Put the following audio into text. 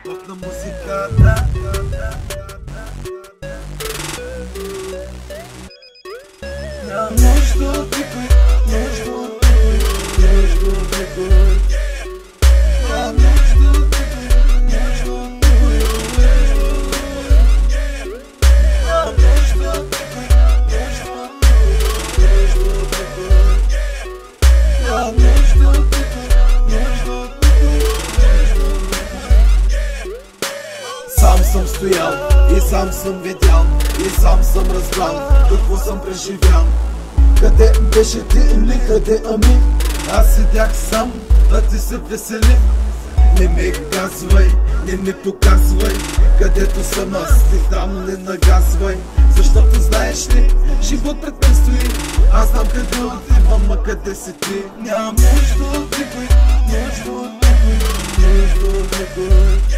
Път на музиката. Няма нужда от никой, нужда от никой, нужда от никой. Няма нужда от никой, нужда от никой. Няма нужда от никой, нужда от никой, нужда от никой. Няма нужда от никой, нужда от никой. Сам съм стоял и сам съм видял и сам съм разбрал какво съм преживял. Къде беше ти или къде ами? Аз седях сам, а ти се весели. Не ме казвай, не ми показвай където съм аз, ти там не нагазвай. Защото знаеш ли, живот пред мен стои. Аз знам къде отивам, а къде си ти. Нямам нужда от никой, нужда от никой, нужда от никой.